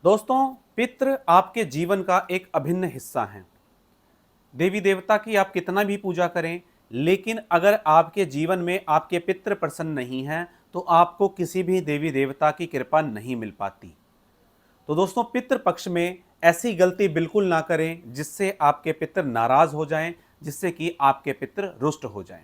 दोस्तों, पितृ आपके जीवन का एक अभिन्न हिस्सा हैं। देवी देवता की आप कितना भी पूजा करें, लेकिन अगर आपके जीवन में आपके पितृ प्रसन्न नहीं हैं, तो आपको किसी भी देवी देवता की कृपा नहीं मिल पाती। तो दोस्तों, पितृ पक्ष में ऐसी गलती बिल्कुल ना करें जिससे आपके पितृ नाराज हो जाएं, जिससे कि आपके पितृ रुष्ट हो जाएं।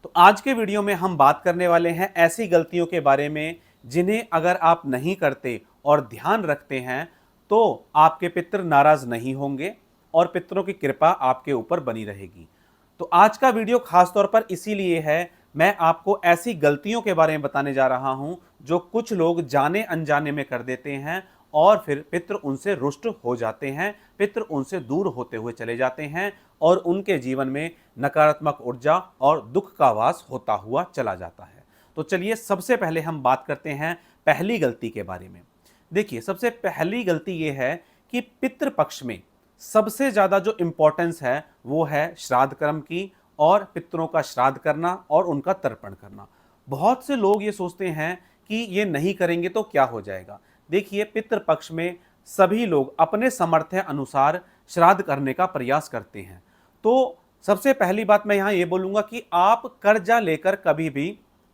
तो आज के वीडियो में हम बात करने वाले हैं ऐसी गलतियों के बारे में जिन्हें अगर आप नहीं करते और ध्यान रखते हैं तो आपके पितृ नाराज नहीं होंगे और पितरों की कृपा आपके ऊपर बनी रहेगी। तो आज का वीडियो खास तौर पर इसीलिए है, मैं आपको ऐसी गलतियों के बारे में बताने जा रहा हूं जो कुछ लोग जाने अनजाने में कर देते हैं और फिर पितृ उनसे रुष्ट हो जाते हैं, पितृ उनसे दूर होते हुए चले जाते हैं और उनके जीवन में नकारात्मक ऊर्जा और दुख का वास होता हुआ चला जाता है। तो चलिए सबसे पहले हम बात करते हैं पहली गलती के बारे में। देखिए, सबसे पहली गलती यह है कि पितृ पक्ष में सबसे ज्यादा जो इंपॉर्टेंस है वो है श्राद्ध कर्म की और पितरों का श्राद्ध करना और उनका तर्पण करना। बहुत से लोग ये सोचते हैं कि ये नहीं करेंगे तो क्या हो जाएगा। देखिए, पितृ पक्ष में सभी लोग अपने सामर्थ्य अनुसार श्राद्ध करने का प्रयास करते हैं। तो सबसे पहली बात मैं यहाँ ये बोलूँगा कि आप कर्जा लेकर कभी भी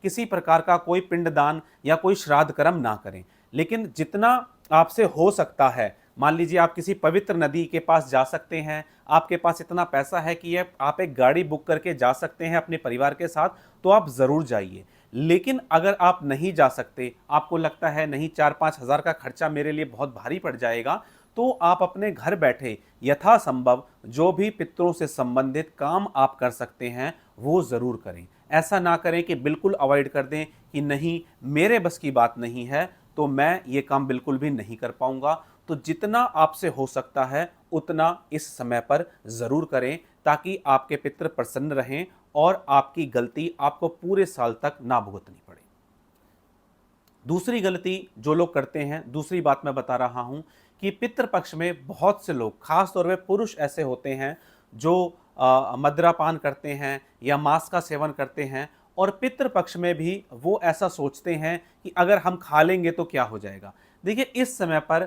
किसी प्रकार का कोई पिंडदान या कोई श्राद्ध कर्म ना करें। लेकिन जितना आपसे हो सकता है, मान लीजिए आप किसी पवित्र नदी के पास जा सकते हैं, आपके पास इतना पैसा है कि आप एक गाड़ी बुक करके जा सकते हैं अपने परिवार के साथ, तो आप ज़रूर जाइए। लेकिन अगर आप नहीं जा सकते, आपको लगता है नहीं 4-5 हज़ार का खर्चा मेरे लिए बहुत भारी पड़ जाएगा, तो आप अपने घर बैठे यथासंभव जो भी पितरों से संबंधित काम आप कर सकते हैं वो ज़रूर करें। ऐसा ना करें कि बिल्कुल अवॉइड कर दें कि नहीं, मेरे बस की बात नहीं है तो मैं ये काम बिल्कुल भी नहीं कर पाऊंगा। तो जितना आपसे हो सकता है उतना इस समय पर ज़रूर करें ताकि आपके पितृ प्रसन्न रहें और आपकी गलती आपको पूरे साल तक ना भुगतनी पड़े। दूसरी गलती जो लोग करते हैं, दूसरी बात मैं बता रहा हूं कि पितृपक्ष में बहुत से लोग, खास तौर पे पुरुष ऐसे होते हैं जो मदिरापान करते हैं या मांस का सेवन करते हैं और पितृपक्ष में भी वो ऐसा सोचते हैं कि अगर हम खा लेंगे तो क्या हो जाएगा। देखिए, इस समय पर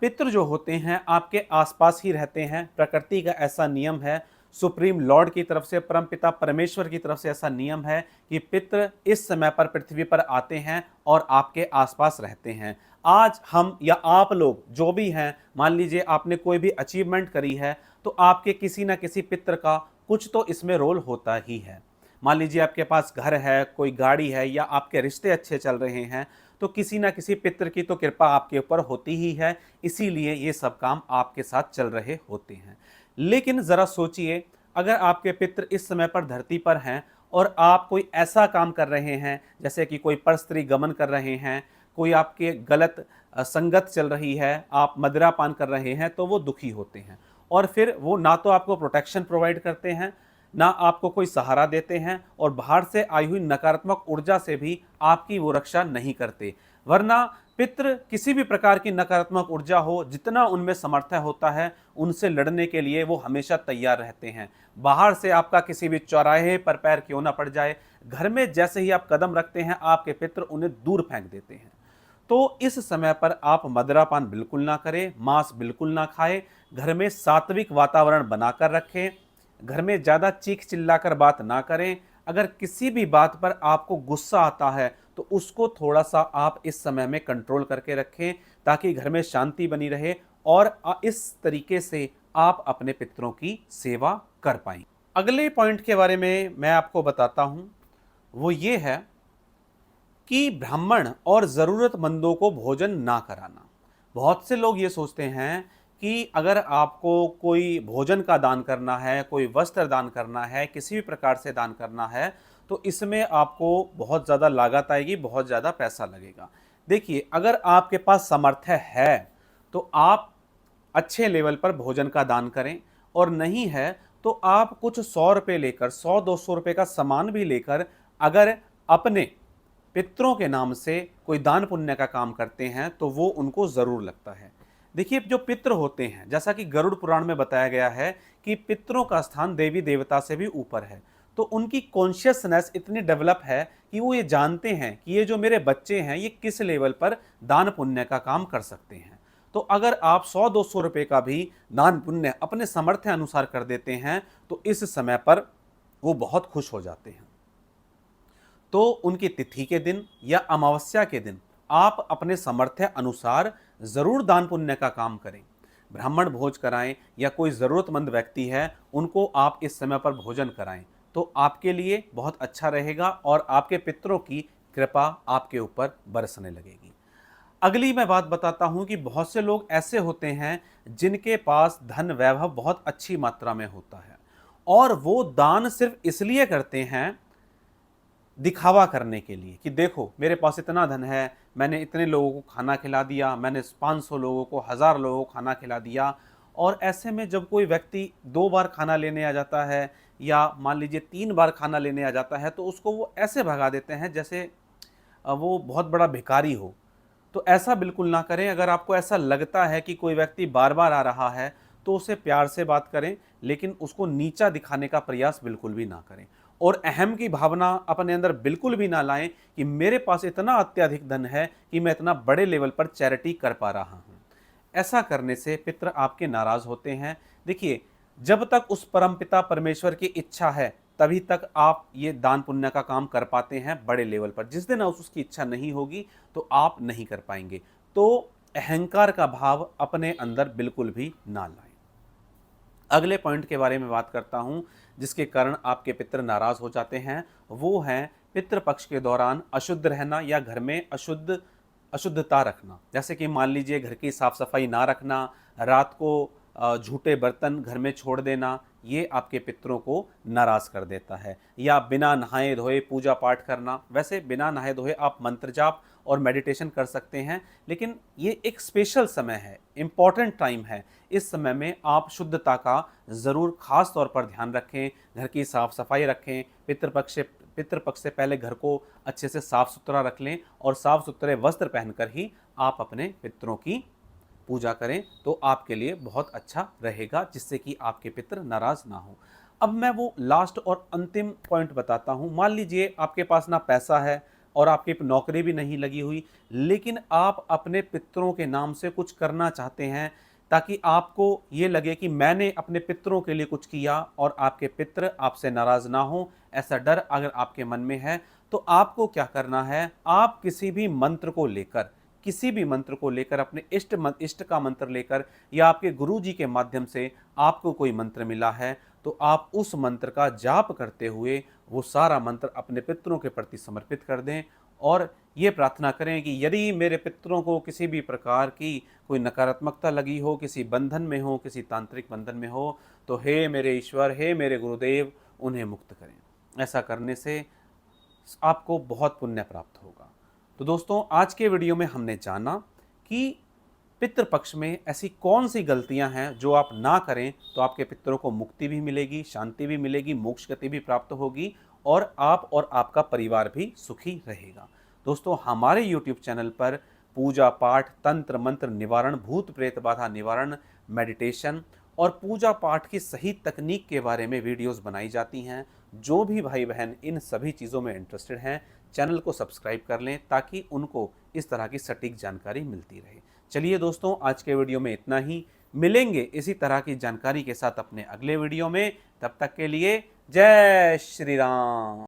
पितृ जो होते हैं आपके आसपास ही रहते हैं। प्रकृति का ऐसा नियम है, सुप्रीम लॉर्ड की तरफ से, परमपिता परमेश्वर की तरफ से ऐसा नियम है कि पितृ इस समय पर पृथ्वी पर आते हैं और आपके आसपास रहते हैं। आज हम या आप लोग जो भी हैं, मान लीजिए आपने कोई भी अचीवमेंट करी है तो आपके किसी ना किसी पितृ का कुछ तो इसमें रोल होता ही है। मान लीजिए आपके पास घर है, कोई गाड़ी है या आपके रिश्ते अच्छे चल रहे हैं, तो किसी ना किसी पितृ की तो कृपा आपके ऊपर होती ही है, इसीलिए ये सब काम आपके साथ चल रहे होते हैं। लेकिन ज़रा सोचिए, अगर आपके पितृ इस समय पर धरती पर हैं और आप कोई ऐसा काम कर रहे हैं जैसे कि कोई परस्त्री गमन कर रहे हैं, कोई आपके गलत संगत चल रही है, आप मदिरापान कर रहे हैं, तो वो दुखी होते हैं और फिर वो ना तो आपको प्रोटेक्शन प्रोवाइड करते हैं, ना आपको कोई सहारा देते हैं और बाहर से आई हुई नकारात्मक ऊर्जा से भी आपकी वो रक्षा नहीं करते। वरना पितृ किसी भी प्रकार की नकारात्मक ऊर्जा हो, जितना उनमें सामर्थ्य होता है उनसे लड़ने के लिए वो हमेशा तैयार रहते हैं। बाहर से आपका किसी भी चौराहे पर पैर क्यों ना पड़ जाए, घर में जैसे ही आप कदम रखते हैं आपके पितृ उन्हें दूर फेंक देते हैं। तो इस समय पर आप मदिरापान बिल्कुल ना करें, मांस बिल्कुल ना खाएं, घर में सात्विक वातावरण बनाकर रखें, घर में ज़्यादा चीख चिल्लाकर बात ना करें। अगर किसी भी बात पर आपको गुस्सा आता है तो उसको थोड़ा सा आप इस समय में कंट्रोल करके रखें ताकि घर में शांति बनी रहे और इस तरीके से आप अपने पितरों की सेवा कर पाएं। अगले पॉइंट के बारे में मैं आपको बताता हूं, वो ये है कि ब्राह्मण और ज़रूरतमंदों को भोजन ना कराना। बहुत से लोग ये सोचते हैं कि अगर आपको कोई भोजन का दान करना है, कोई वस्त्र दान करना है, किसी भी प्रकार से दान करना है, तो इसमें आपको बहुत ज़्यादा लागत आएगी, बहुत ज़्यादा पैसा लगेगा। देखिए, अगर आपके पास सामर्थ्य है तो आप अच्छे लेवल पर भोजन का दान करें और नहीं है तो आप कुछ 100 रुपये लेकर, 100-200 रुपये का सामान भी लेकर अगर अपने पितरों के नाम से कोई दान पुण्य का काम करते हैं तो वो उनको ज़रूर लगता है। देखिए, जो पितृ होते हैं, जैसा कि गरुड़ पुराण में बताया गया है कि पितरों का स्थान देवी देवता से भी ऊपर है, तो उनकी कॉन्शियसनेस इतनी डेवलप है कि वो ये जानते हैं कि ये जो मेरे बच्चे हैं ये किस लेवल पर दान पुण्य का काम कर सकते हैं। तो अगर आप 100-200 रुपए का भी दान पुण्य अपने सामर्थ्य अनुसार कर देते हैं तो इस समय पर वो बहुत खुश हो जाते हैं। तो उनकी तिथि के दिन या अमावस्या के दिन आप अपने सामर्थ्य अनुसार जरूर दान पुण्य का काम करें। ब्राह्मण भोज कराएं या कोई जरूरतमंद व्यक्ति है उनको आप इस समय पर भोजन कराएं, तो आपके लिए बहुत अच्छा रहेगा और आपके पितरों की कृपा आपके ऊपर बरसने लगेगी। अगली मैं बात बताता हूं कि बहुत से लोग ऐसे होते हैं जिनके पास धन वैभव बहुत अच्छी मात्रा में होता है और वो दान सिर्फ इसलिए करते हैं दिखावा करने के लिए कि देखो मेरे पास इतना धन है, मैंने इतने लोगों को खाना खिला दिया, मैंने 500 लोगों को, 1000 लोगों को खाना खिला दिया। और ऐसे में जब कोई व्यक्ति 2 बार खाना लेने आ जाता है या मान लीजिए 3 बार खाना लेने आ जाता है तो उसको वो ऐसे भगा देते हैं जैसे वो बहुत बड़ा भिखारी हो। तो ऐसा बिल्कुल ना करें। अगर आपको ऐसा लगता है कि कोई व्यक्ति बार बार आ रहा है तो उसे प्यार से बात करें, लेकिन उसको नीचा दिखाने का प्रयास बिल्कुल भी ना करें और अहम की भावना अपने अंदर बिल्कुल भी ना लाएं कि मेरे पास इतना अत्यधिक धन है कि मैं इतना बड़े लेवल पर चैरिटी कर पा रहा हूं। ऐसा करने से पितृ आपके नाराज होते हैं। देखिए, जब तक उस परमपिता परमेश्वर की इच्छा है तभी तक आप ये दान पुण्य का काम कर पाते हैं बड़े लेवल पर। जिस दिन उसकी इच्छा नहीं होगी तो आप नहीं कर पाएंगे। तो अहंकार का भाव अपने अंदर बिल्कुल भी ना लाएं। अगले पॉइंट के बारे में बात करता हूं जिसके कारण आपके पितृ नाराज हो जाते हैं, वो है पितृपक्ष के दौरान अशुद्ध रहना या घर में अशुद्धता रखना। जैसे कि मान लीजिए घर की साफ सफाई ना रखना, रात को झूठे बर्तन घर में छोड़ देना, ये आपके पितरों को नाराज कर देता है। या बिना नहाए धोए पूजा पाठ करना। वैसे बिना नहाए धोए आप मंत्र जाप और मेडिटेशन कर सकते हैं, लेकिन ये एक स्पेशल समय है, इंपॉर्टेंट टाइम है। इस समय में आप शुद्धता का ज़रूर खास तौर पर ध्यान रखें, घर की साफ सफाई रखें, पितृपक्ष से पहले घर को अच्छे से साफ सुथरा रख लें और साफ सुथरे वस्त्र पहनकर ही आप अपने पितरों की पूजा करें, तो आपके लिए बहुत अच्छा रहेगा, जिससे कि आपके पितर नाराज ना हो। अब मैं वो लास्ट और अंतिम पॉइंट बताता हूं। मान लीजिए आपके पास ना पैसा है और आपकी नौकरी भी नहीं लगी हुई, लेकिन आप अपने पितरों के नाम से कुछ करना चाहते हैं ताकि आपको ये लगे कि मैंने अपने पितरों के लिए कुछ किया और आपके पितर आपसे नाराज ना हो। ऐसा डर अगर आपके मन में है तो आपको क्या करना है, आप किसी भी मंत्र को लेकर अपने इष्ट का मंत्र लेकर या आपके गुरु जी के माध्यम से आपको कोई मंत्र मिला है तो आप उस मंत्र का जाप करते हुए वो सारा मंत्र अपने पितरों के प्रति समर्पित कर दें और ये प्रार्थना करें कि यदि मेरे पितरों को किसी भी प्रकार की कोई नकारात्मकता लगी हो, किसी बंधन में हो, किसी तांत्रिक बंधन में हो, तो हे मेरे ईश्वर, हे मेरे गुरुदेव, उन्हें मुक्त करें। ऐसा करने से आपको बहुत पुण्य प्राप्त होगा। तो दोस्तों, आज के वीडियो में हमने जाना कि पितृपक्ष में ऐसी कौन सी गलतियां हैं जो आप ना करें तो आपके पितरों को मुक्ति भी मिलेगी, शांति भी मिलेगी, मोक्ष गति भी प्राप्त होगी और आप और आपका परिवार भी सुखी रहेगा। दोस्तों, हमारे YouTube चैनल पर पूजा पाठ, तंत्र मंत्र निवारण, भूत प्रेत बाधा निवारण, मेडिटेशन और पूजा पाठ की सही तकनीक के बारे में वीडियोस बनाई जाती हैं। जो भी भाई बहन इन सभी चीज़ों में इंटरेस्टेड हैं, चैनल को सब्सक्राइब कर लें ताकि उनको इस तरह की सटीक जानकारी मिलती रहे। चलिए दोस्तों, आज के वीडियो में इतना ही। मिलेंगे इसी तरह की जानकारी के साथ अपने अगले वीडियो में। तब तक के लिए जय श्री राम।